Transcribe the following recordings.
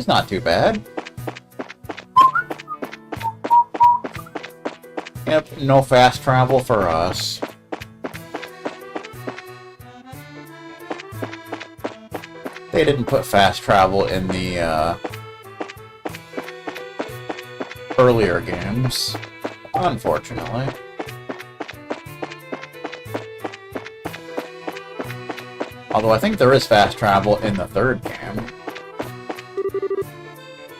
is not too bad. Yep, no fast travel for us. They didn't put fast travel in the earlier games, unfortunately. Although I think there is fast travel in the third game.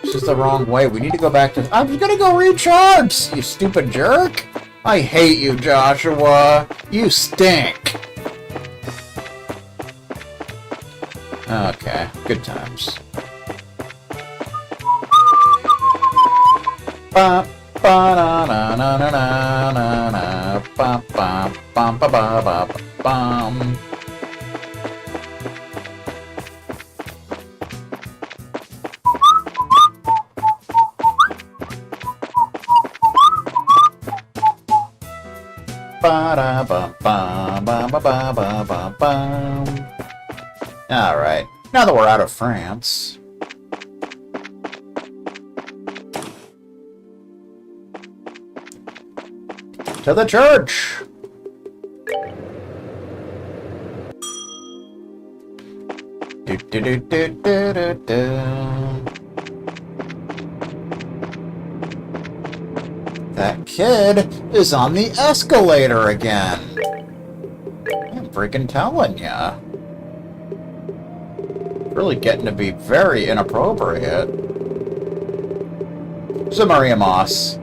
This is the wrong way. We need to go back to... I'm gonna go recharge, you stupid jerk! I hate you, Joshua! You stink! Okay, good times. Ba ba na na na na na na ba ba bum ba ba ba bum. Alright, now that we're out of France. To the church! Do, do, do, do, do, do, do. That kid is on the escalator again. I'm freaking telling ya. Really getting to be very inappropriate. Samaria moss.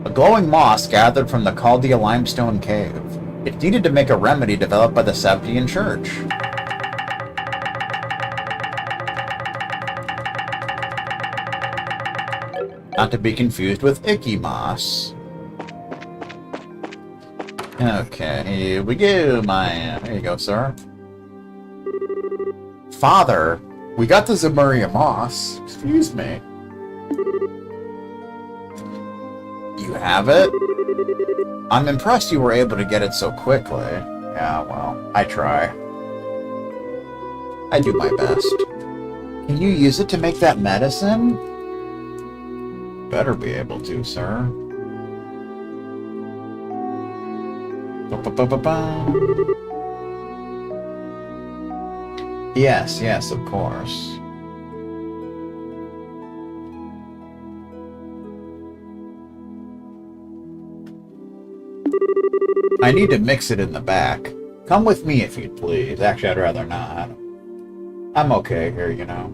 A glowing moss gathered from the Chaldea limestone cave. It's needed to make a remedy developed by the Septian Church. Not to be confused with icky moss. Okay, here we go, man. There you go, sir. Father, we got the Samaria moss. Excuse me. You have it? I'm impressed you were able to get it so quickly. Yeah, well, I try. I do my best. Can you use it to make that medicine? Better be able to, sir. Yes, yes, of course. I need to mix it in the back. Come with me if you'd please. Actually, I'd rather not. I'm okay here, you know.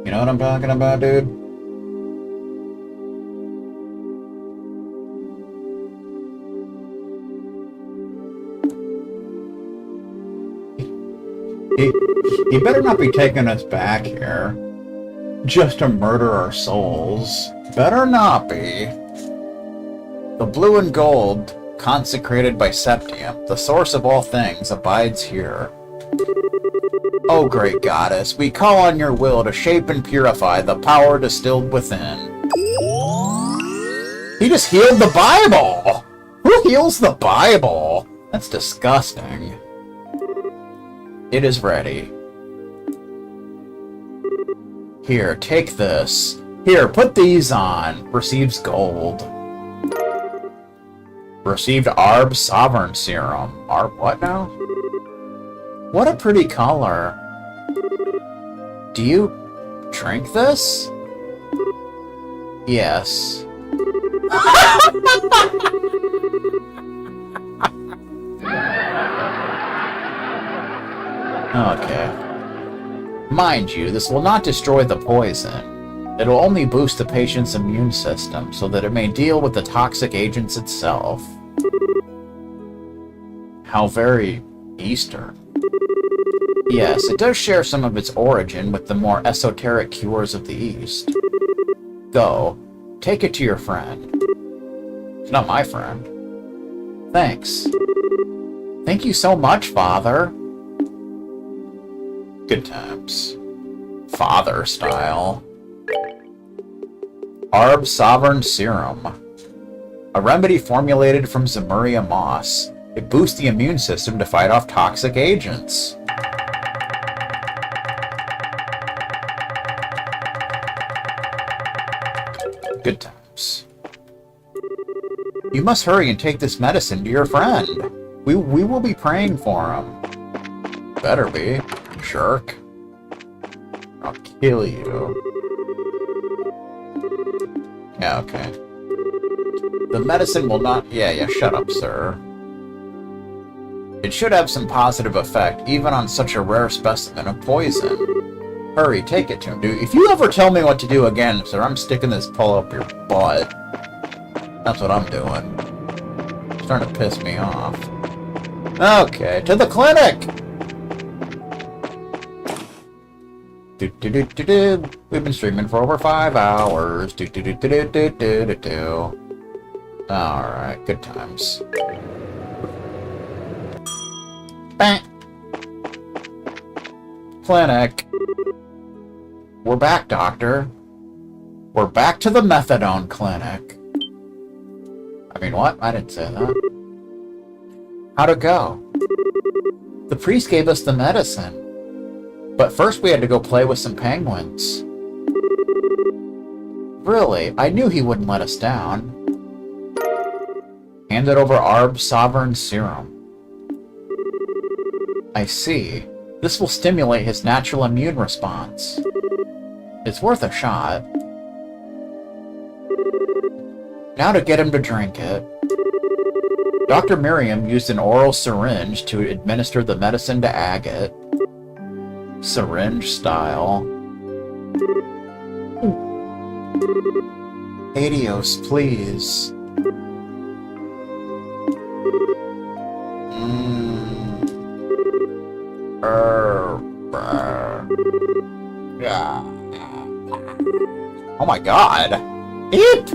You know what I'm talking about, dude? He better not be taking us back here just to murder our souls. Better not be. The blue and gold, consecrated by Septium, the source of all things, abides here. O great goddess, we call on your will to shape and purify the power distilled within. He just healed the Bible! Who heals the Bible? That's disgusting. It is ready. Here, take this. Here, put these on. Receives gold. Received Arb Sovereign Serum. Arb what now? What a pretty color. Do you drink this? Yes. Okay. Mind you, this will not destroy the poison. It will only boost the patient's immune system so that it may deal with the toxic agents itself. How very Eastern. Yes, it does share some of its origin with the more esoteric cures of the East. Go. Take it to your friend. It's not my friend. Thanks. Thank you so much, Father. Good times. Father style. Arb Sovereign Serum. A remedy formulated from Samaria moss. It boosts the immune system to fight off toxic agents. Good times. You must hurry and take this medicine to your friend. We will be praying for him. Better be, jerk. I'll kill you. Yeah, okay. The medicine will not... Yeah, shut up, sir. It should have some positive effect, even on such a rare specimen of poison. Hurry, take it to him, dude. If you ever tell me what to do again, sir, I'm sticking this pole up your butt. That's what I'm doing. It's starting to piss me off. Okay, to the clinic! We've been streaming for over 5 hours. Alright, good times. Bang! Clinic. We're back, Doctor. We're back to the methadone clinic. I mean, what? I didn't say that. How'd it go? The priest gave us the medicine. But first we had to go play with some penguins. Really? I knew he wouldn't let us down. Handed over Arb's sovereign serum. I see. This will stimulate his natural immune response. It's worth a shot. Now to get him to drink it. Dr. Miriam used an oral syringe to administer the medicine to Agate. Syringe style. Adios, please. Oh my god. Eep!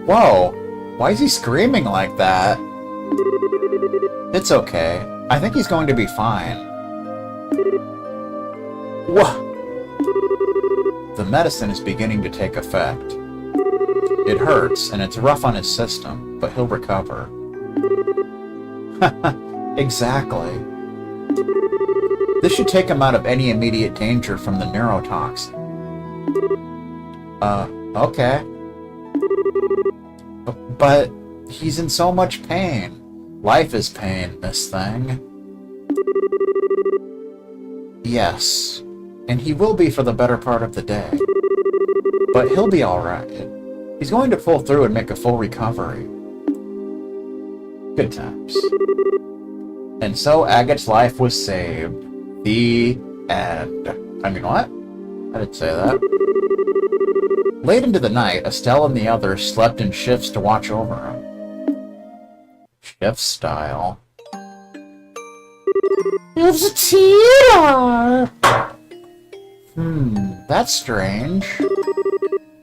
Whoa. Why is he screaming like that? It's okay. I think he's going to be fine. Whoa! The medicine is beginning to take effect. It hurts, and it's rough on his system, but he'll recover. Exactly. This should take him out of any immediate danger from the neurotoxin. Okay. But he's in so much pain. Life is pain, this thing. Yes. And he will be for the better part of the day. But he'll be alright. He's going to pull through and make a full recovery. Good times. And so Agate's life was saved. The end. I mean, what? I didn't say that. Late into the night, Estelle and the others slept in shifts to watch over him. Shift style. It's a tear! That's strange.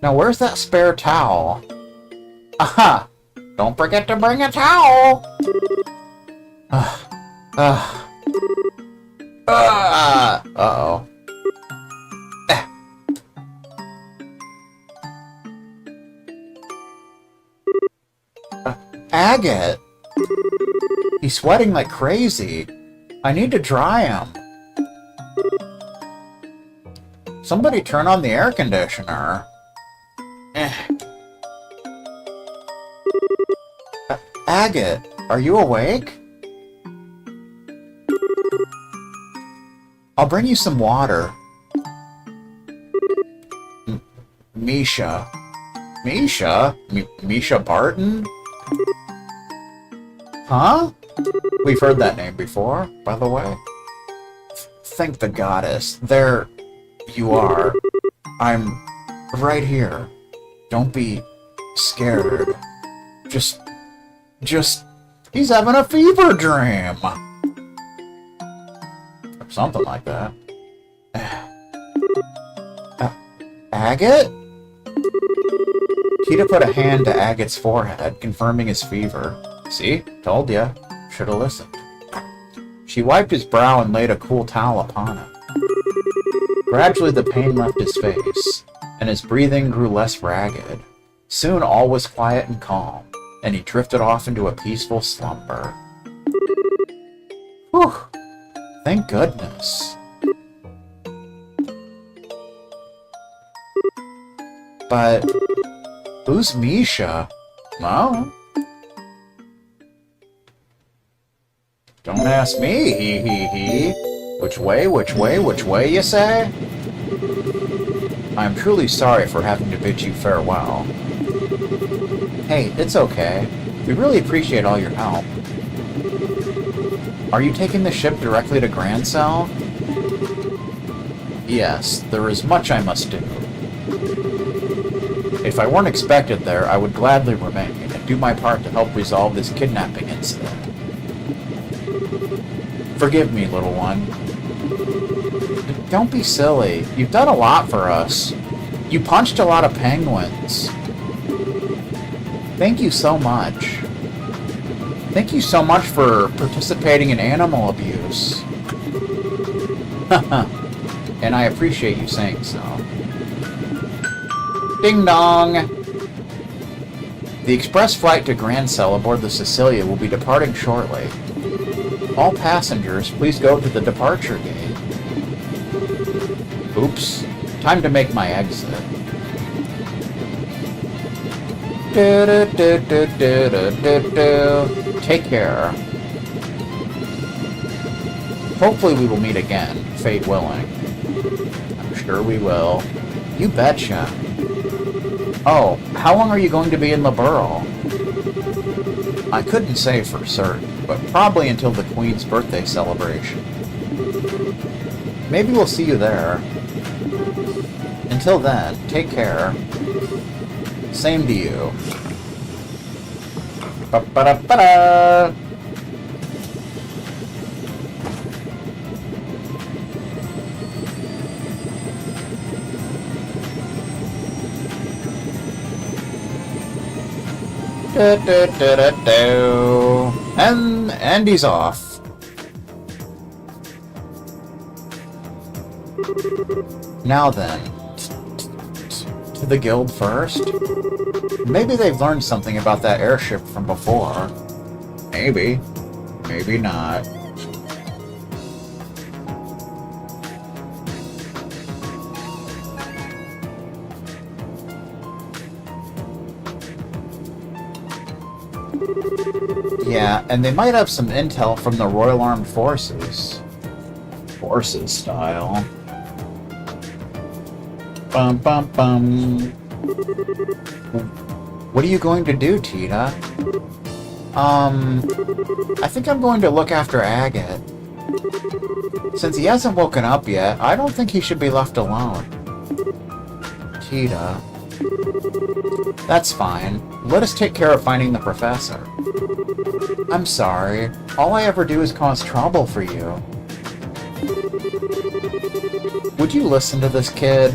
Now where's that spare towel? Aha! Don't forget to bring a towel! Uh-oh. Agate! He's sweating like crazy. I need to dry him. Somebody turn on the air conditioner. Agate, are you awake? I'll bring you some water. Misha. Misha? Misha Barton? Huh? We've heard that name before, by the way. Thank the goddess. There you are. I'm right here. Don't be scared. Just... He's having a fever dream! Or something like that. Agate? Kita put a hand to Agate's forehead, confirming his fever. See? Told ya. Should've listened. She wiped his brow and laid a cool towel upon him. Gradually the pain left his face, and his breathing grew less ragged. Soon all was quiet and calm, and he drifted off into a peaceful slumber. Whew! Thank goodness. But Who's Misha? Oh? Don't ask me, he. Which way, you say? I am truly sorry for having to bid you farewell. Hey, it's okay. We really appreciate all your help. Are you taking the ship directly to Grand Cell? Yes, there is much I must do. If I weren't expected there, I would gladly remain and do my part to help resolve this kidnapping incident. Forgive me, little one. Don't be silly. You've done a lot for us. You punched a lot of penguins. Thank you so much. Thank you so much for participating in animal abuse. And I appreciate you saying so. Ding dong! The express flight to Grand Cell aboard the Cecilia will be departing shortly. All passengers, please go to the departure gate. Oops. Time to make my exit. Take care. Hopefully we will meet again, fate willing. I'm sure we will. You betcha. Oh, how long are you going to be in Liberl? I couldn't say for certain, but probably until the Queen's birthday celebration. Maybe we'll see you there. Until then, take care. Same to you. Ba-ba-da-ba-da! And he's off. Now then, to the guild first? Maybe they've learned something about that airship from before. Maybe. Maybe not. Yeah, and they might have some intel from the Royal Armed Forces. Forces style. Bum bum bum. What are you going to do, Tita? I think I'm going to look after Agate. Since he hasn't woken up yet, I don't think he should be left alone. Tita. That's fine. Let us take care of finding the professor. I'm sorry. All I ever do is cause trouble for you. Would you listen to this kid?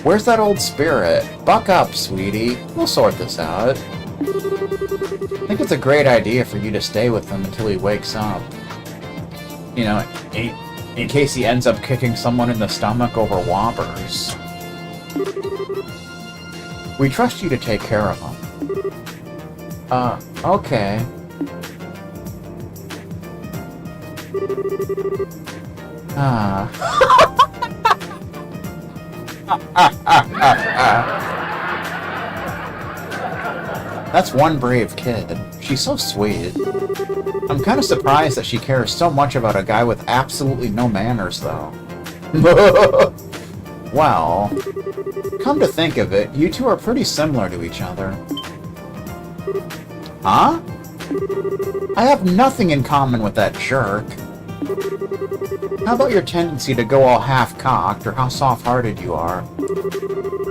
Where's that old spirit? Buck up, sweetie. We'll sort this out. I think it's a great idea for you to stay with him until he wakes up. You know, in case he ends up kicking someone in the stomach over Whoppers. We trust you to take care of him. Okay. That's one brave kid. She's so sweet. I'm kind of surprised that she cares so much about a guy with absolutely no manners, though. Well, come to think of it, you two are pretty similar to each other. Huh? I have nothing in common with that jerk. How about your tendency to go all half-cocked, or how soft-hearted you are?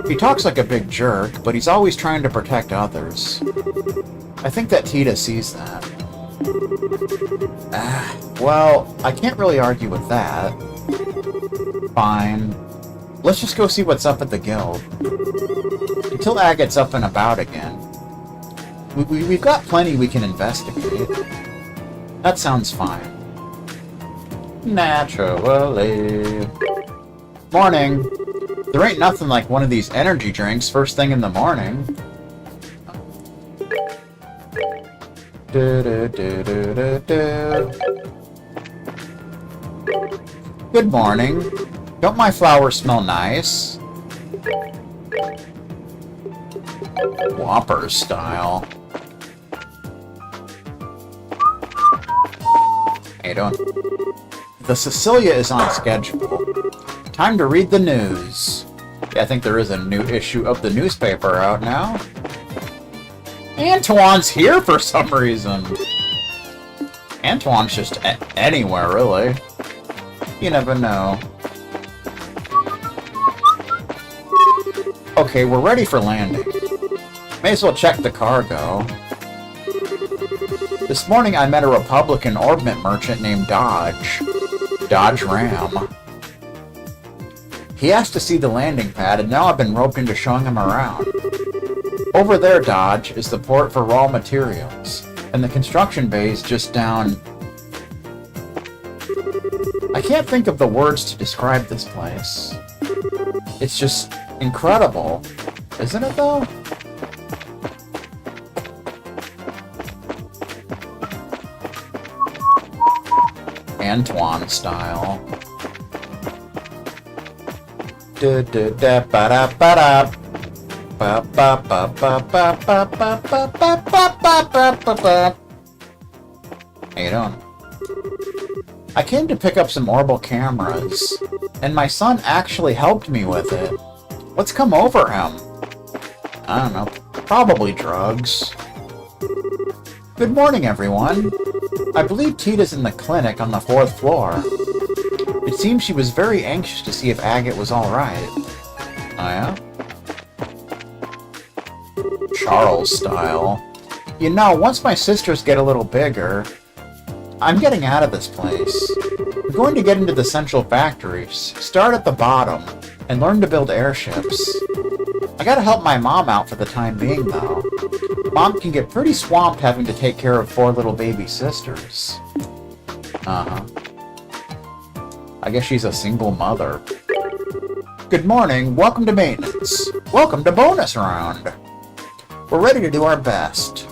He talks like a big jerk, but he's always trying to protect others. I think that Tita sees that. Well, I can't really argue with that. Fine. Let's just go see what's up at the guild. Until Agate's up and about again. We've got plenty we can investigate. That sounds fine. Naturally. Morning. There ain't nothing like one of these energy drinks first thing in the morning. Good morning. Don't my flowers smell nice? Whopper style. How you doing? The Cecilia is on schedule. Time to read the news. Yeah, I think there is a new issue of the newspaper out now. Antoine's here for some reason. Antoine's just anywhere, really. You never know. Okay, we're ready for landing. May as well check the cargo. This morning I met a Republican orbit merchant named Dodge. Dodge Ram. He asked to see the landing pad, and now I've been roped into showing him around. Over there, Dodge, is the port for raw materials, and the construction bay is just down... I can't think of the words to describe this place. It's just incredible. Isn't it, though? Antoine style. Da da da ba da ba da. Ba ba ba ba ba ba ba ba ba ba ba ba ba. How you doing? I came to pick up some orbital cameras, and my son actually helped me with it. What's come over him? I don't know. Probably drugs. Good morning, everyone. I believe Tita's in the clinic on the 4th floor. It seems she was very anxious to see if Agate was alright. Oh yeah? Charles style. You know, once my sisters get a little bigger, I'm getting out of this place. I'm going to get into the central factories, start at the bottom, and learn to build airships. I gotta help my mom out for the time being, though. Mom can get pretty swamped having to take care of 4 little baby sisters. Uh-huh. I guess she's a single mother. Good morning, welcome to maintenance. Welcome to bonus round. We're ready to do our best.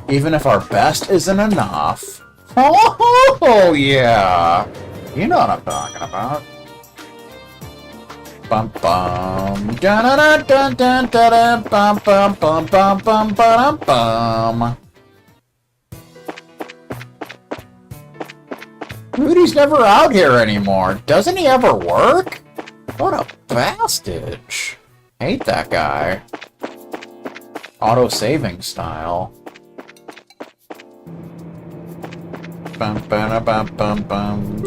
Even if our best isn't enough. Oh, yeah. You know what I'm talking about. Bum bum da da da da da da bum bum bum bum bum bum bum. Rudy's never out here anymore. Doesn't he ever work? What a bastard. Hate that guy. Auto-saving style. Bum, bum, bum, bum, bum.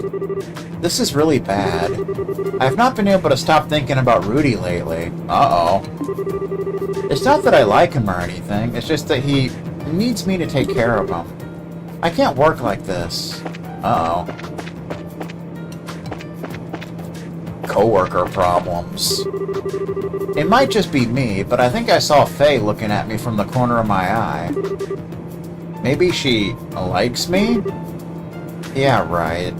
This is really bad. I've not been able to stop thinking about Rudy lately. Uh-oh. It's not that I like him or anything, it's just that he needs me to take care of him. I can't work like this. Uh-oh. Coworker problems. It might just be me, but I think I saw Faye looking at me from the corner of my eye. Maybe she likes me? Yeah, right.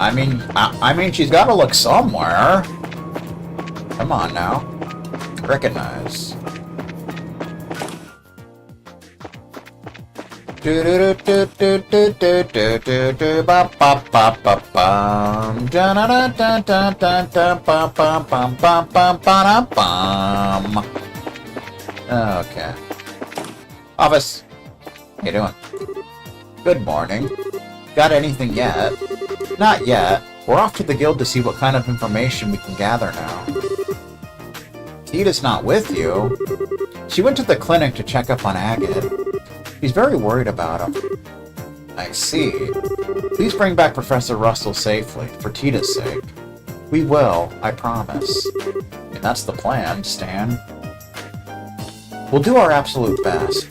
I mean, she's got to look somewhere. Come on now. Recognize. Do do do do do do do do do ba ba ba ba bum da da da da da da ba ba ba ba ba ba bum. Okay. Office. How you doing? Good morning. Got anything yet? Not yet. We're off to the guild to see what kind of information we can gather now. Tita's not with you. She went to the clinic to check up on Agate. She's very worried about him. I see. Please bring back Professor Russell safely, for Tita's sake. We will, I promise. And that's the plan, Stan. We'll do our absolute best.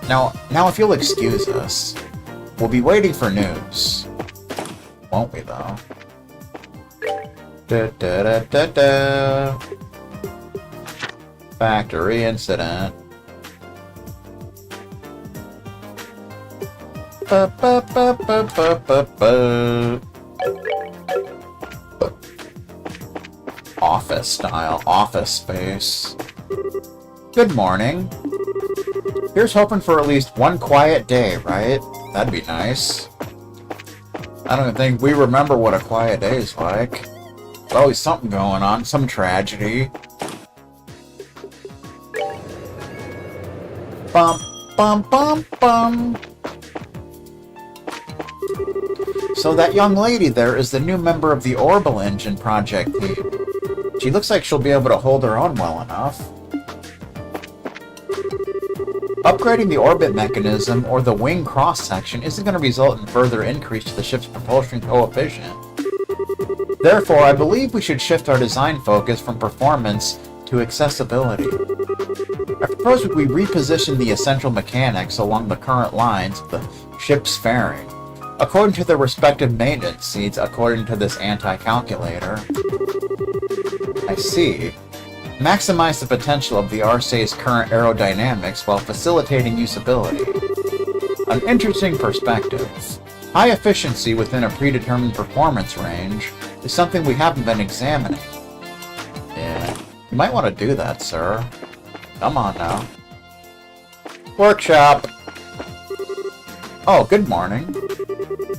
Now if you'll excuse us, we'll be waiting for news. Won't we, though? Da da da da da. Factory incident. Ba ba ba ba ba ba ba. Office style, office space. Good morning. Here's hoping for at least one quiet day, right? That'd be nice. I don't think we remember what a quiet day is like. There's always something going on, some tragedy. Bum, bum, bum, bum. So that young lady there is the new member of the Orbital Engine project team. She looks like she'll be able to hold her own well enough. Upgrading the orbit mechanism or the wing cross-section isn't going to result in further increase to the ship's propulsion coefficient. Therefore, I believe we should shift our design focus from performance to accessibility. I propose we reposition the essential mechanics along the current lines of the ship's fairing, according to their respective maintenance seeds according to this anti-calculator. I see. Maximize the potential of the RSA's current aerodynamics while facilitating usability. An interesting perspective. High efficiency within a predetermined performance range is something we haven't been examining. Yeah, you might want to do that, sir. Come on now. Workshop! Oh, good morning.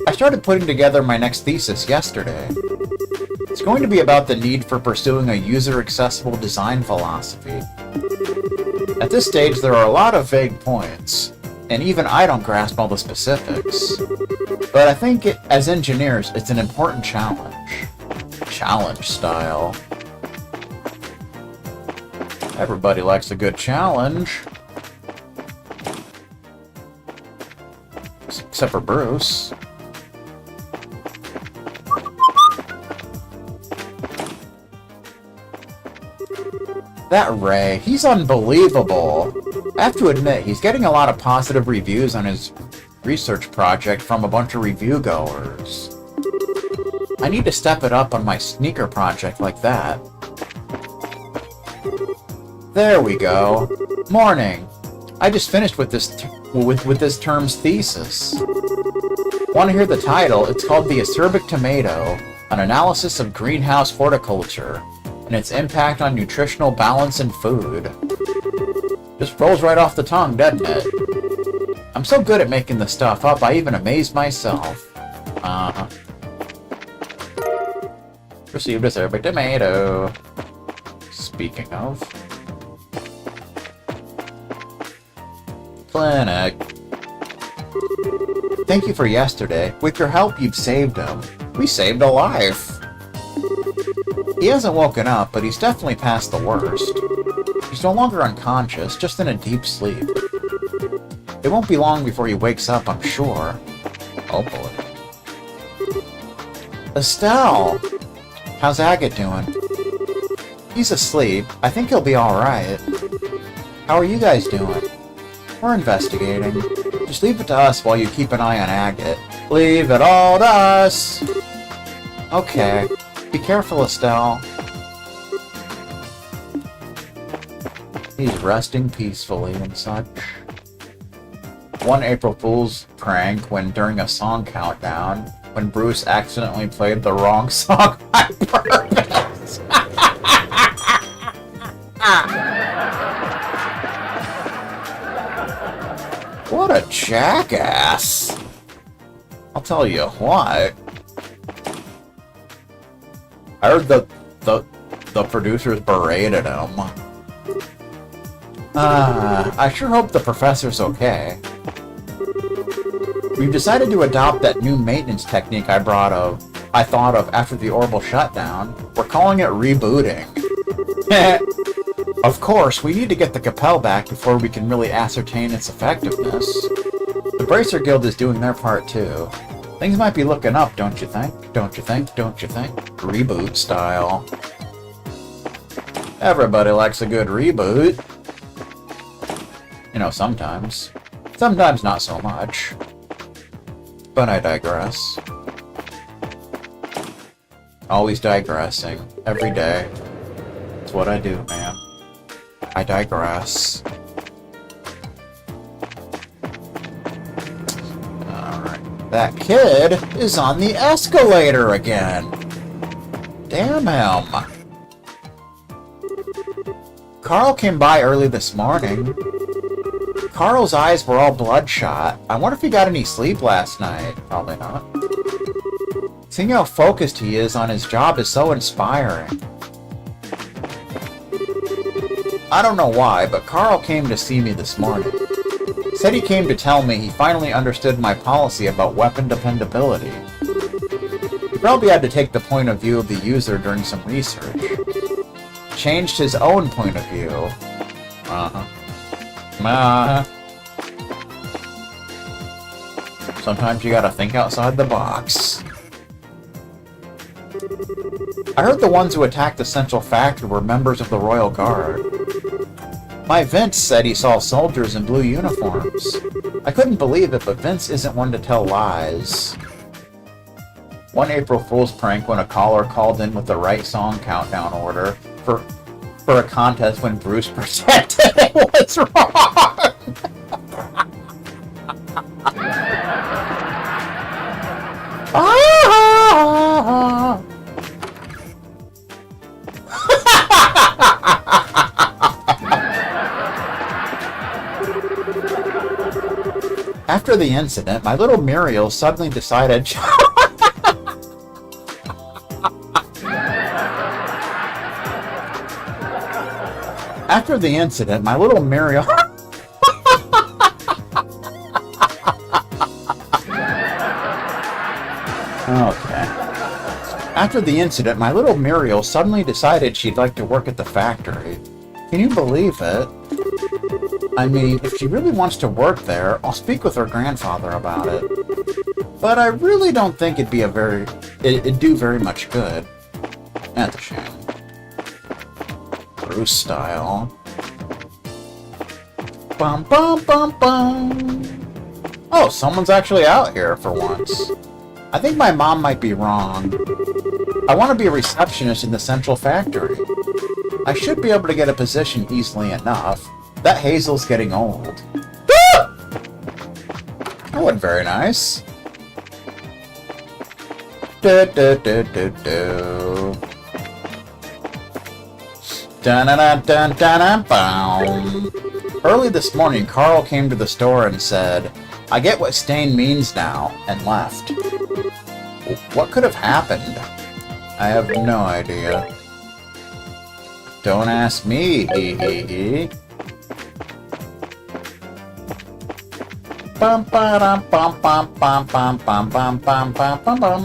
I started putting together my next thesis yesterday. It's going to be about the need for pursuing a user-accessible design philosophy. At this stage, there are a lot of vague points, and even I don't grasp all the specifics. But I think, as engineers, it's an important challenge. Challenge style. Everybody likes a good challenge. Except for Bruce. That Ray, he's unbelievable. I have to admit, he's getting a lot of positive reviews on his research project from a bunch of review goers. I need to step it up on my sneaker project like that. There we go. Morning. I just finished with this term's thesis. Want to hear the title? It's called The Acerbic Tomato, an analysis of greenhouse horticulture and its impact on nutritional balance in food. Just rolls right off the tongue, doesn't it? I'm so good at making this stuff up, I even amaze myself. Received a acerbic tomato. Speaking of. Clinic. Thank you for yesterday. With your help, you've saved him. We saved a life. He hasn't woken up, but he's definitely past the worst. He's no longer unconscious, just in a deep sleep. It won't be long before he wakes up, I'm sure. Oh boy. Estelle! How's Agate doing? He's asleep. I think he'll be alright. How are you guys doing? We're investigating. Just leave it to us while you keep an eye on Agate. Leave it all to us! Okay. Be careful, Estelle. He's resting peacefully and such. One April Fool's prank when during a song countdown, when Bruce accidentally played the wrong song on purpose. What a jackass! I'll tell you what. I heard the producers berated him. I sure hope the professor's okay. We've decided to adopt that new maintenance technique I thought of after the orbital shutdown. We're calling it rebooting. Of course, we need to get the Capel back before we can really ascertain its effectiveness. The Bracer Guild is doing their part too. Things might be looking up, don't you think? Don't you think? Don't you think? Reboot style. Everybody likes a good reboot. You know, sometimes. Sometimes not so much. But I digress. Always digressing. Every day. That's what I do, man. I digress. Alright. That kid is on the escalator again. Damn him. Carl came by early this morning. Carl's eyes were all bloodshot. I wonder if he got any sleep last night. Probably not. Seeing how focused he is on his job is so inspiring. I don't know why, but Carl came to see me this morning. Said he came to tell me he finally understood my policy about weapon dependability. He probably had to take the point of view of the user during some research. Changed his own point of view. Sometimes you gotta think outside the box. I heard the ones who attacked the Central Factory were members of the Royal Guard. My Vince said he saw soldiers in blue uniforms. I couldn't believe it, but Vince isn't one to tell lies. One April Fool's prank when a caller called in with the right song countdown order for a contest when Bruce pretended it was wrong. After the incident, my little Muriel suddenly decided... After the incident, my little Muriel... Okay. After the incident, my little Muriel suddenly decided she'd like to work at the factory. Can you believe it? I mean, if she really wants to work there, I'll speak with her grandfather about it. But I really don't think it'd do very much good. That's a shame. Bruce style. Bum bum bum bum. Oh, someone's actually out here for once. I think my mom might be wrong. I want to be a receptionist in the Central Factory. I should be able to get a position easily enough. That Hazel's getting old. Ah! That wasn't very nice. Do do do do do. Dun-dun-dun-dun-dun-dun. Early this morning, Carl came to the store and said, "I get what stain means now," and left. What could have happened? I have no idea. Don't ask me, hee hee hee. Bum ba dum bum bum bum bum bum bum bum bum bum bum.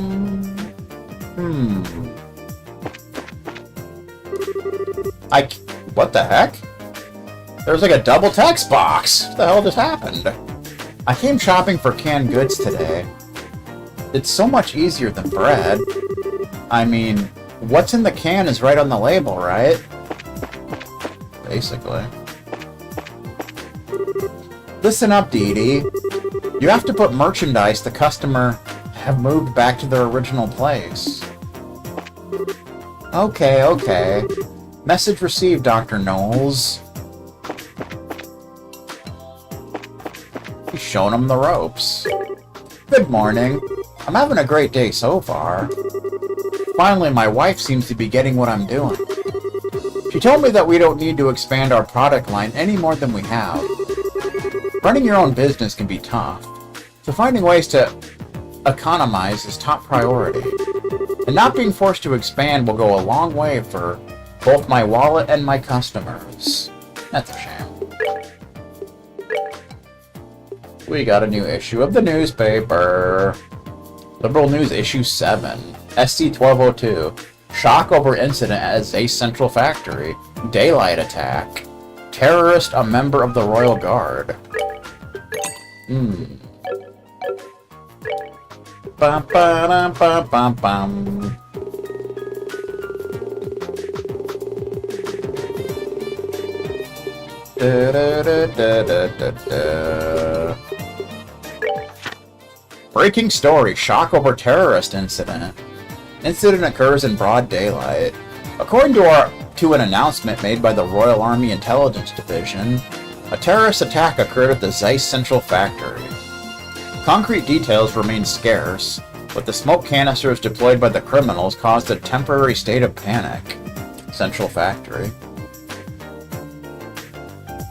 What the heck? There's like a double text box. What the hell just happened? I came shopping for canned goods today. It's so much easier than bread. I mean, what's in the can is right on the label, right? Basically. Listen up, Dee Dee. You have to put merchandise the customer have moved back to their original place. Okay, okay. Message received, Dr. Knowles. He's showing him the ropes. Good morning. I'm having a great day so far. Finally, my wife seems to be getting what I'm doing. She told me that we don't need to expand our product line any more than we have. Running your own business can be tough, so finding ways to economize is top priority. And not being forced to expand will go a long way for both my wallet and my customers. That's a shame. We got a new issue of the newspaper. Liberal News Issue 7. SC-1202. Shock over incident at Xseed Central Factory. Daylight attack. Terrorist a member of the Royal Guard. Bum ba bum bum bum. Da, da, da, da, da, da. Breaking story. Shock over terrorist incident. Incident occurs in broad daylight. According to an announcement made by the Royal Army Intelligence Division, a terrorist attack occurred at the Xseed Central Factory. Concrete details remain scarce, but the smoke canisters deployed by the criminals caused a temporary state of panic. Central Factory.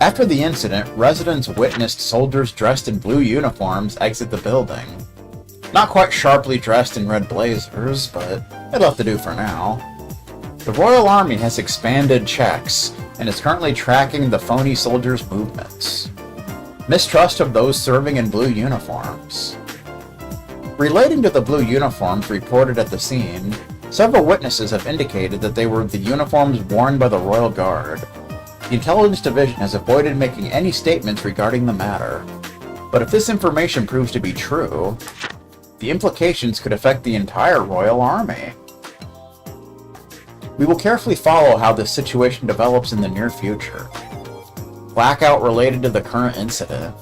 After the incident, residents witnessed soldiers dressed in blue uniforms exit the building. Not quite sharply dressed in red blazers, but it'll have to do for now. The Royal Army has expanded checks and is currently tracking the phony soldiers' movements. Mistrust of those serving in blue uniforms. Relating to the blue uniforms reported at the scene, several witnesses have indicated that they were the uniforms worn by the Royal Guard. The Intelligence Division has avoided making any statements regarding the matter. But if this information proves to be true, the implications could affect the entire Royal Army. We will carefully follow how this situation develops in the near future. Blackout related to the current incident.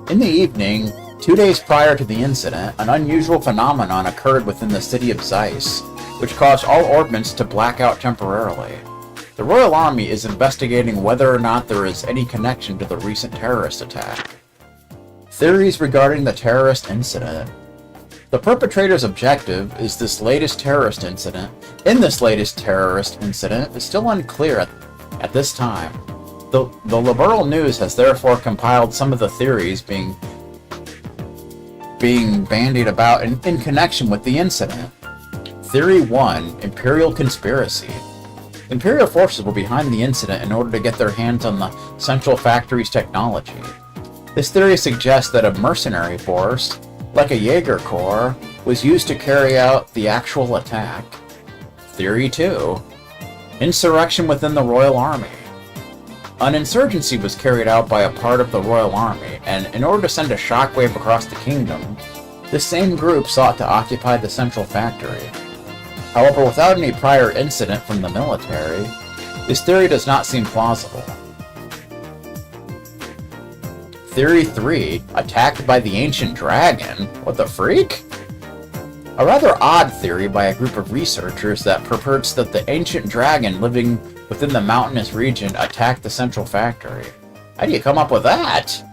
In the evening, 2 days prior to the incident, an unusual phenomenon occurred within the city of Zeiss, which caused all orbits to black out temporarily. The Royal Army is investigating whether or not there is any connection to the recent terrorist attack. Theories regarding the terrorist incident. The perpetrator's objective is this latest terrorist incident. Is still unclear at this time. The liberal news has therefore compiled some of the theories being bandied about in connection with the incident. Theory 1, Imperial Conspiracy. Imperial forces were behind the incident in order to get their hands on the Central Factory's technology. This theory suggests that a mercenary force, like a Jaeger Corps, was used to carry out the actual attack. Theory 2, Insurrection within the Royal Army. An insurgency was carried out by a part of the Royal Army, and in order to send a shockwave across the kingdom, this same group sought to occupy the Central Factory. However, without any prior incident from the military, this theory does not seem plausible. Theory 3, Attacked by the Ancient Dragon. What the freak? A rather odd theory by a group of researchers that purports that the ancient dragon living within the mountainous region attacked the Central Factory. How do you come up with that?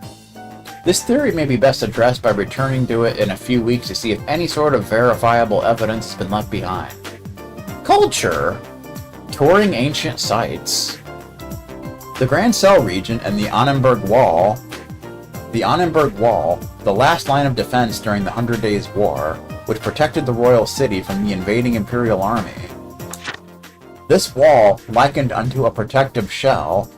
This theory may be best addressed by returning to it in a few weeks to see if any sort of verifiable evidence has been left behind. Culture. Touring ancient sites. The Grand Cell region and the Annenberg Wall, the last line of defense during the 100 Days War, which protected the royal city from the invading Imperial Army. This wall, likened unto a protective shell,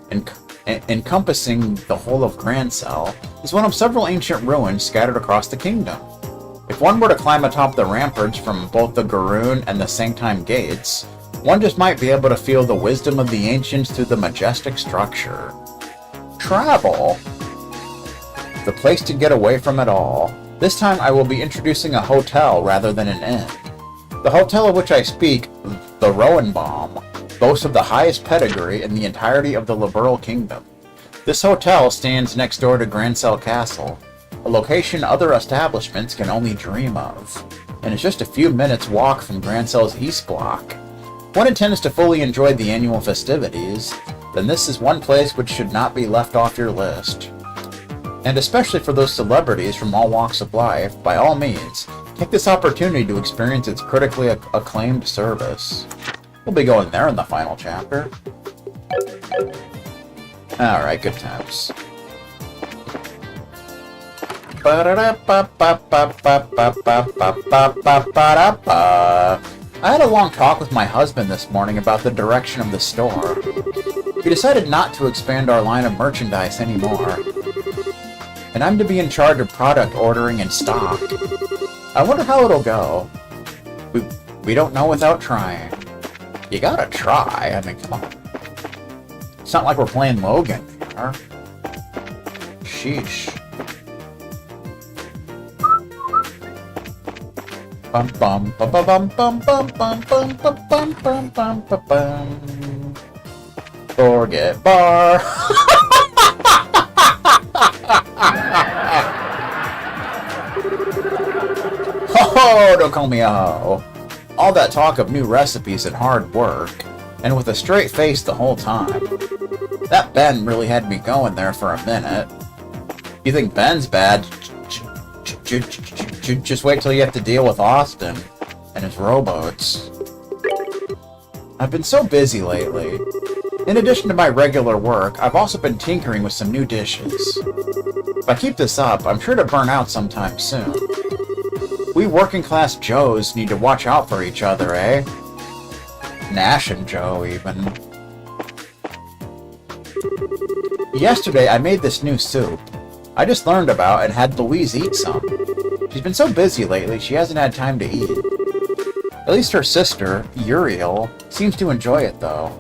encompassing the whole of Grand Cell, is one of several ancient ruins scattered across the kingdom. If one were to climb atop the ramparts from both the Garoon and the Sanctime Gates, one just might be able to feel the wisdom of the ancients through the majestic structure. Travel. The place to get away from it all. This time I will be introducing a hotel rather than an inn. The hotel of which I speak, the Roenbaum, boasts of the highest pedigree in the entirety of the Liberal Kingdom. This hotel stands next door to Grancel Castle, a location other establishments can only dream of, and is just a few minutes' walk from Grancel's East Block. If one intends to fully enjoy the annual festivities, then this is one place which should not be left off your list. And especially for those celebrities from all walks of life, by all means, take this opportunity to experience its critically acclaimed service. We'll be going there in the final chapter. Alright, good times. I had a long talk with my husband this morning about the direction of the store. We decided not to expand our line of merchandise anymore, and I'm to be in charge of product ordering and stock. I wonder how it'll go. We don't know without trying. You gotta try, I mean, come on. It's not like we're playing Logan here. Sheesh. Bum bum bum bum bum bum bum bum bum bum bum bum bum bum. Forget bar. Oh, don't call me a hoe. All that talk of new recipes and hard work, and with a straight face the whole time. That Ben really had me going there for a minute. You think Ben's bad? Just wait till you have to deal with Austin and his rowboats. I've been so busy lately. In addition to my regular work, I've also been tinkering with some new dishes. If I keep this up, I'm sure to burn out sometime soon. We working-class Joes need to watch out for each other, eh? Nash and Joe, even. Yesterday, I made this new soup. I just learned about and had Louise eat some. She's been so busy lately, she hasn't had time to eat. At least her sister, Uriel, seems to enjoy it, though.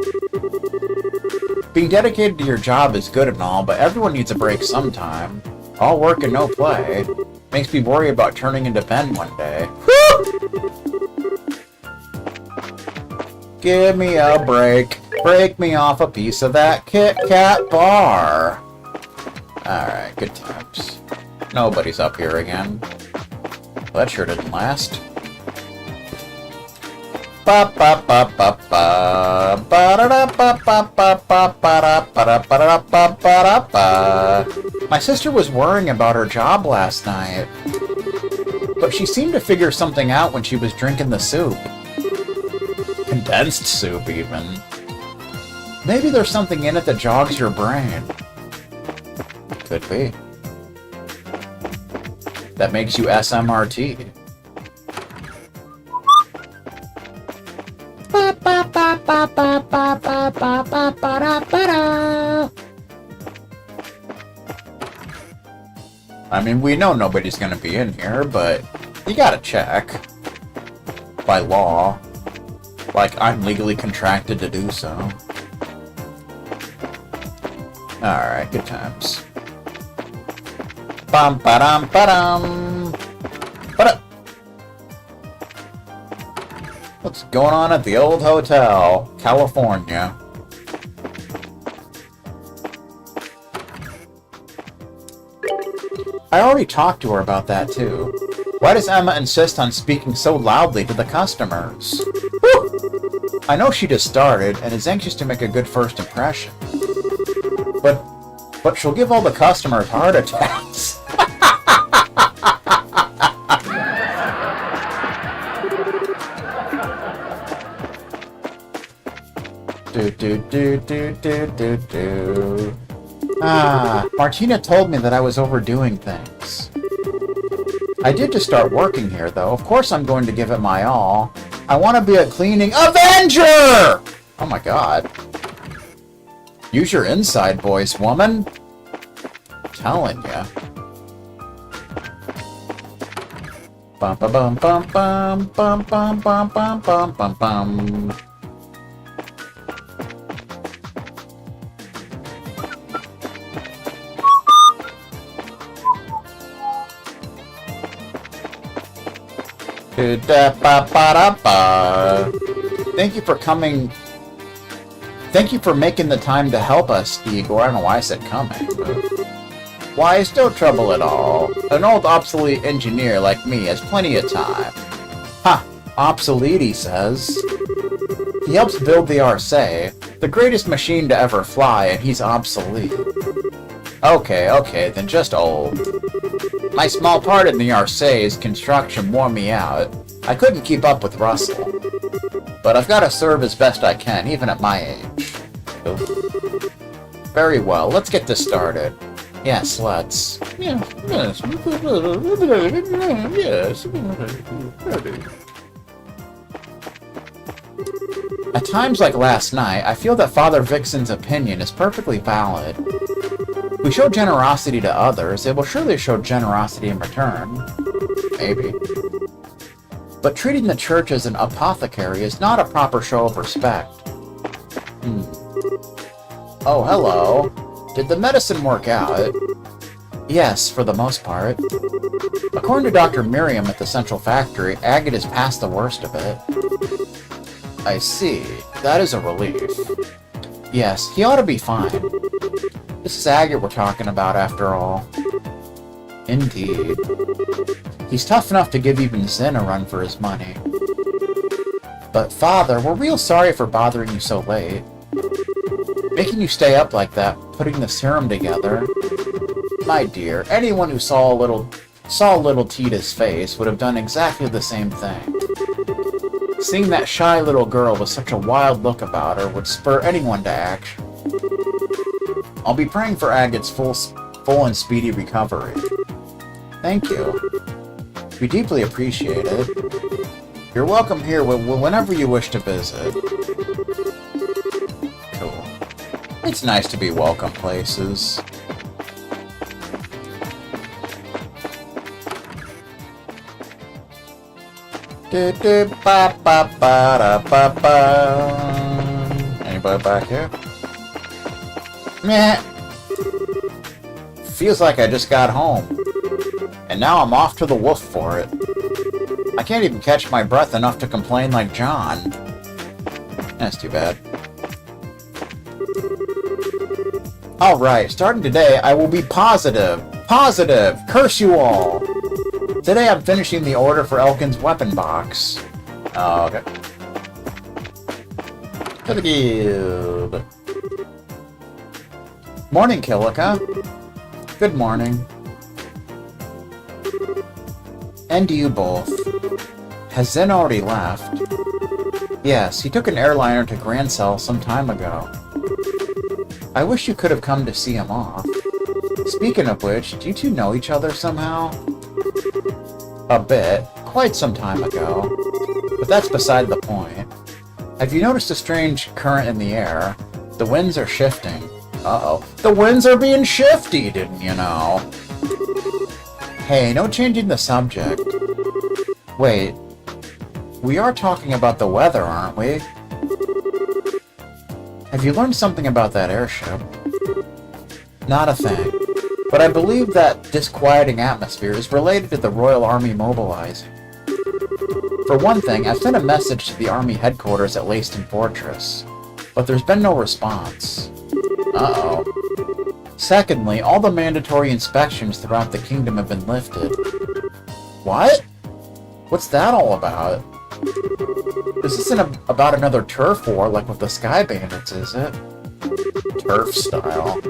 Being dedicated to your job is good and all, but everyone needs a break sometime. All work and no play. Makes me worry about turning into Ben one day. Woo! Give me a break. Break me off a piece of that Kit Kat bar. Alright, good times. Nobody's up here again. Well, that sure didn't last. Ba ba ba ba ba ba da da ba ba ba ba ba da ba da ba da ba ba da ba. My sister was worrying about her job last night, but she seemed to figure something out when she was drinking the soup. Condensed soup, even. Maybe there's something in it that jogs your brain. Could be. That makes you SMRT. I mean, we know nobody's gonna be in here, but you gotta check. By law. Like, I'm legally contracted to do so. Alright, good times. Bum ba dum ba dum. Ba-da. What's going on at the old hotel, California? I already talked to her about that too. Why does Emma insist on speaking so loudly to the customers? Woo! I know she just started and is anxious to make a good first impression. But she'll give all the customers heart attacks. do. Martina told me that I was overdoing things. I did just start working here, though. Of course I'm going to give it my all. I want to be a cleaning Avenger! Oh my god. Use your inside voice, woman. I'm telling ya. Bum bum bum bum bum bum bum bum bum bum bum bum. Thank you for coming. Thank you for making the time to help us, Igor. I don't know why I said coming. Why, it's no trouble at all. An old obsolete engineer like me has plenty of time. Ha! Obsolete, he says. He helps build the Xseed, the greatest machine to ever fly, and he's obsolete. Okay, then just old. My small part in the Xseed's construction wore me out. I couldn't keep up with Russell. But I've got to serve as best I can, even at my age. Very well, let's get this started. Yes, let's. Yes. At times like last night, I feel that Father Vixen's opinion is perfectly valid. If we show generosity to others, it will surely show generosity in return. Maybe. But treating the church as an apothecary is not a proper show of respect. Oh, hello. Did the medicine work out? Yes, for the most part. According to Dr. Miriam at the Central Factory, Agate is past the worst of it. I see. That is a relief. Yes, he ought to be fine. This is Agate we're talking about, after all. Indeed. He's tough enough to give even Zen a run for his money. But, Father, we're real sorry for bothering you so late. Making you stay up like that, putting the serum together. My dear, anyone who saw little Tita's face would have done exactly the same thing. Seeing that shy little girl with such a wild look about her would spur anyone to action. I'll be praying for Agate's full and speedy recovery. Thank you. We deeply appreciate it. You're welcome here whenever you wish to visit. Cool. It's nice to be welcome places. Do, do, ba, ba, ba, da, ba, ba. Anybody back here? Meh. Feels like I just got home. And now I'm off to the wolf for it. I can't even catch my breath enough to complain like John. That's too bad. Alright, starting today, I will be positive. Positive! Curse you all! Today I'm finishing the order for Elkin's weapon box. Oh, okay. To the guild. Morning, Kilika. Good morning. And you both. Has Zen already left? Yes, he took an airliner to Grand Cell some time ago. I wish you could have come to see him off. Speaking of which, do you two know each other somehow? A bit. Quite some time ago. But that's beside the point. Have you noticed a strange current in the air? The winds are shifting. Uh-oh. The winds are being shifty, didn't you know? Hey, no changing the subject. Wait. We are talking about the weather, aren't we? Have you learned something about that airship? Not a thing. But I believe that disquieting atmosphere is related to the Royal Army mobilizing. For one thing, I've sent a message to the Army headquarters at Leyston Fortress, but there's been no response. Uh-oh. Secondly, all the mandatory inspections throughout the kingdom have been lifted. What? What's that all about? This isn't about another turf war like with the Sky Bandits, is it? Turf style.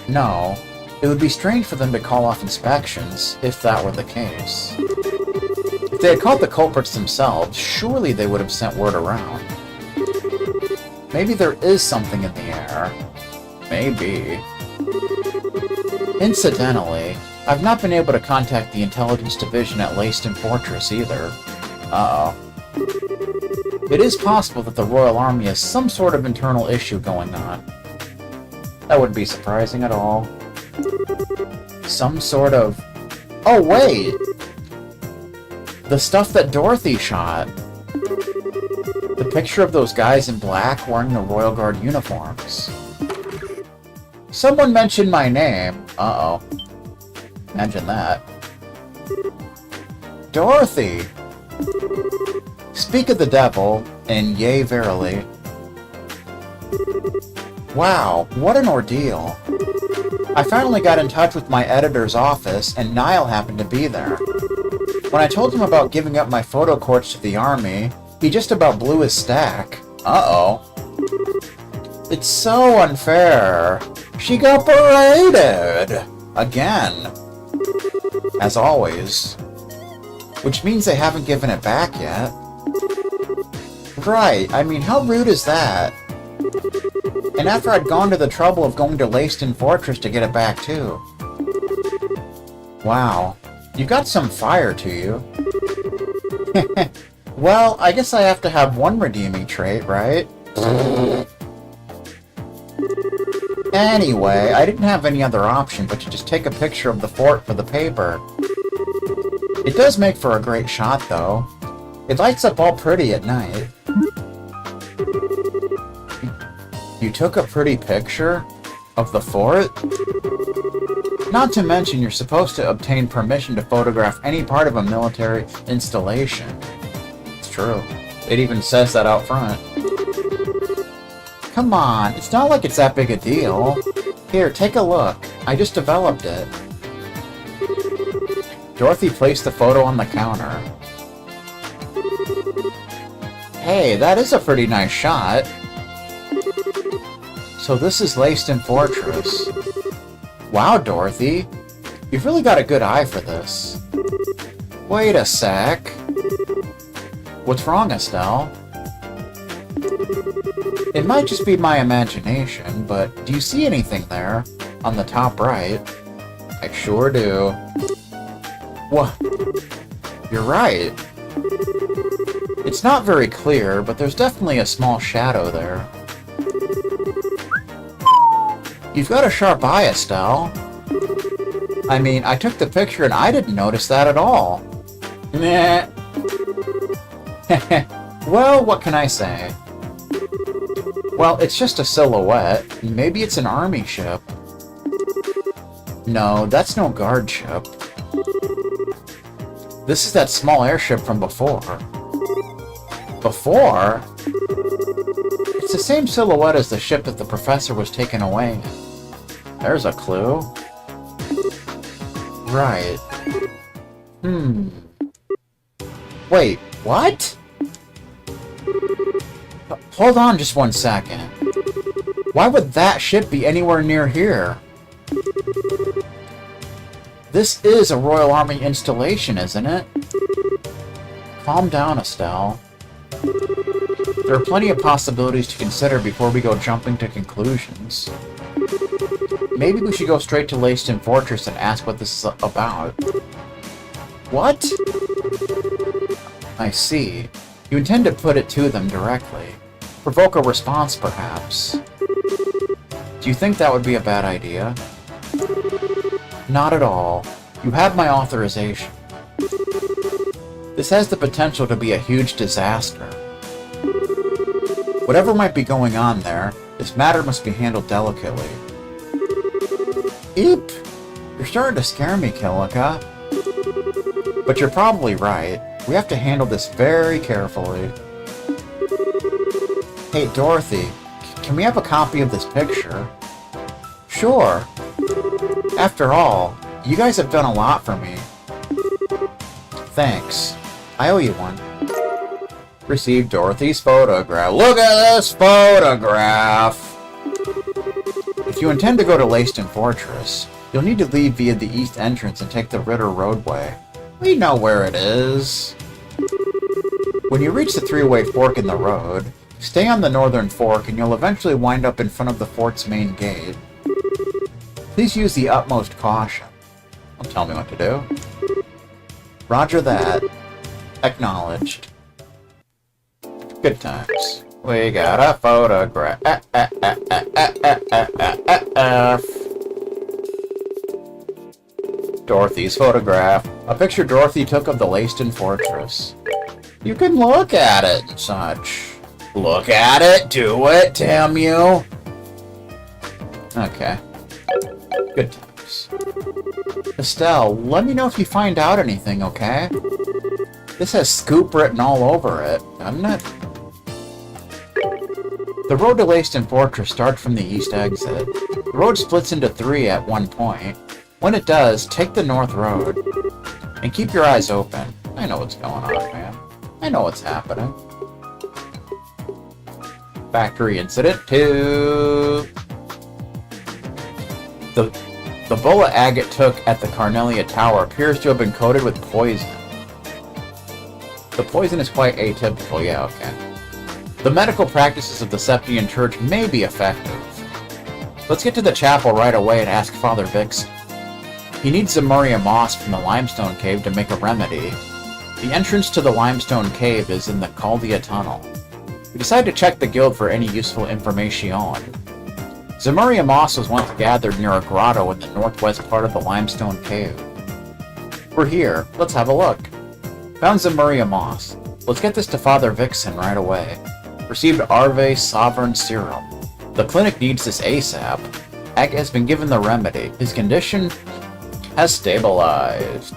No. It would be strange for them to call off inspections, if that were the case. If they had caught the culprits themselves, surely they would have sent word around. Maybe there is something in the air. Maybe. Incidentally, I've not been able to contact the intelligence division at Leyston Fortress either. Uh-oh. It is possible that the Royal Army has some sort of internal issue going on. That wouldn't be surprising at all. Some sort of... Oh, wait! The stuff that Dorothy shot. The picture of those guys in black wearing the Royal Guard uniforms. Someone mentioned my name. Uh-oh. Imagine that. Dorothy! Speak of the devil, and yea verily. Wow, what an ordeal. I finally got in touch with my editor's office, and Niall happened to be there. When I told him about giving up my photo courts to the army, he just about blew his stack. Uh-oh. It's so unfair. She got berated! Again. As always. Which means they haven't given it back yet. Right, I mean, how rude is that? And after I'd gone to the trouble of going to Leyston Fortress to get it back, too. Wow. You've got some fire to you. Well, I guess I have to have one redeeming trait, right? Anyway, I didn't have any other option but to just take a picture of the fort for the paper. It does make for a great shot, though. It lights up all pretty at night. You took a pretty picture of the fort? Not to mention you're supposed to obtain permission to photograph any part of a military installation. It's true. It even says that out front. Come on, it's not like it's that big a deal. Here, take a look. I just developed it. Dorothy placed the photo on the counter. Hey, that is a pretty nice shot. So this is Leyston Fortress. Wow, Dorothy. You've really got a good eye for this. Wait a sec. What's wrong, Estelle? It might just be my imagination, but do you see anything there? On the top right? I sure do. What? You're right. It's not very clear, but there's definitely a small shadow there. You've got a sharp eye, Estelle. I mean, I took the picture and I didn't notice that at all. Meh. Well, what can I say? Well, it's just a silhouette. Maybe it's an army ship. No, that's no guard ship. This is that small airship from before. Before? It's the same silhouette as the ship that the professor was taken away in. There's a clue. Right. Wait, what? Hold on just one second. Why would that ship be anywhere near here? This is a Royal Army installation, isn't it? Calm down, Estelle. There are plenty of possibilities to consider before we go jumping to conclusions. Maybe we should go straight to Leyston Fortress and ask what this is about. What? I see. You intend to put it to them directly. Provoke a response, perhaps. Do you think that would be a bad idea? Not at all. You have my authorization. This has the potential to be a huge disaster. Whatever might be going on there, this matter must be handled delicately. Eep! You're starting to scare me, Kilika. But you're probably right. We have to handle this very carefully. Hey, Dorothy, can we have a copy of this picture? Sure. After all, you guys have done a lot for me. Thanks. I owe you one. Receive Dorothy's photograph. Look at this photograph! If you intend to go to Leyston Fortress, you'll need to leave via the east entrance and take the Ritter roadway. We know where it is. When you reach the three-way fork in the road, stay on the northern fork and you'll eventually wind up in front of the fort's main gate. Please use the utmost caution. Don't tell me what to do. Roger that. Acknowledged. Good times. We got a photograph. Dorothy's photograph. A picture Dorothy took of the Leyston Fortress. You can look at it and such. Look at it, do it, damn you. Okay. Good times. Estelle, let me know if you find out anything, okay? This has scoop written all over it, doesn't it? The road to Leyston Fortress starts from the east exit. The road splits into three at one point. When it does, take the north road. And keep your eyes open. I know what's going on, man. I know what's happening. Factory Incident 2. The bullet Agate took at the Carnelia Tower appears to have been coated with poison. The poison is quite atypical, yeah, okay. The medical practices of the Septian Church may be effective. Let's get to the chapel right away and ask Father Vixen. He needs Zemuria moss from the limestone cave to make a remedy. The entrance to the limestone cave is in the Caldia tunnel. We decide to check the guild for any useful information. Zemuria moss was once gathered near a grotto in the northwest part of the limestone cave. We're here. Let's have a look. Found Zemuria moss. Let's get this to Father Vixen right away. Received Arve Sovereign Serum. The clinic needs this ASAP. Agate has been given the remedy. His condition has stabilized.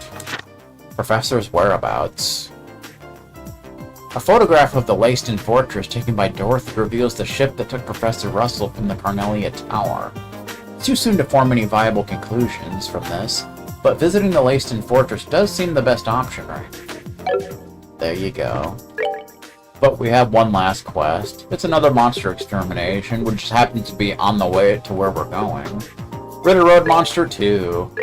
Professor's whereabouts. A photograph of the Leyston Fortress taken by Dorothy reveals the ship that took Professor Russell from the Carnelia Tower. It's too soon to form any viable conclusions from this, but visiting the Leyston Fortress does seem the best option, right? There you go. But we have one last quest. It's another monster extermination, which just happens to be on the way to where we're going. Ritter Road Monster 2.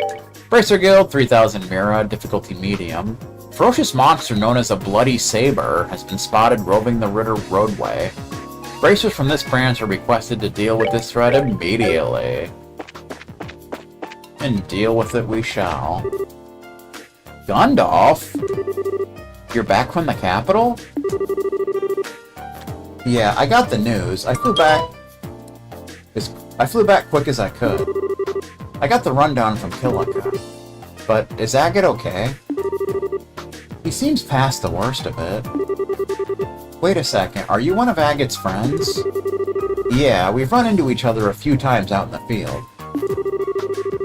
Bracer Guild, 3000 Mira, difficulty medium. Ferocious monster known as a Bloody Saber has been spotted roving the Ritter roadway. Bracers from this branch are requested to deal with this threat immediately. And deal with it we shall. Gundalf? You're back from the capital? Yeah, I got the news. I flew back quick as I could. I got the rundown from Kilika. But is Agate okay? He seems past the worst of it. Wait a second, are you one of Agate's friends? Yeah, we've run into each other a few times out in the field.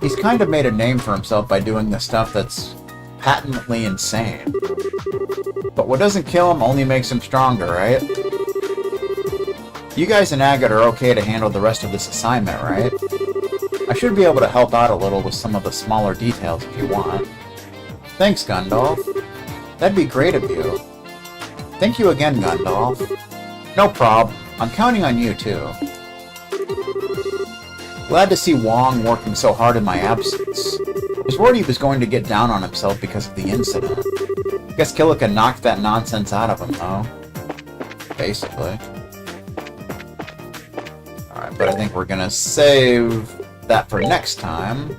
He's kind of made a name for himself by doing the stuff that's patently insane. But what doesn't kill him only makes him stronger, right? You guys and Agate are okay to handle the rest of this assignment, right? I should be able to help out a little with some of the smaller details if you want. Thanks, Gundalf. That'd be great of you. Thank you again, Gundalf. No prob. I'm counting on you, too. Glad to see Wong working so hard in my absence. I was worried he was going to get down on himself because of the incident. Guess Killica knocked that nonsense out of him, though. Basically. Alright, but I think we're gonna save that for next time.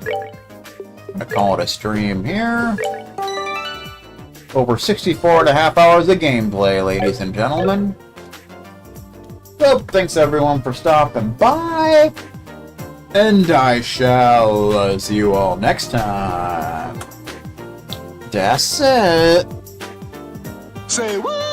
I'm gonna call it a stream here. Over 64.5 hours of gameplay, ladies and gentlemen. So, thanks everyone for stopping by. And I shall see you all next time. That's it. Say what?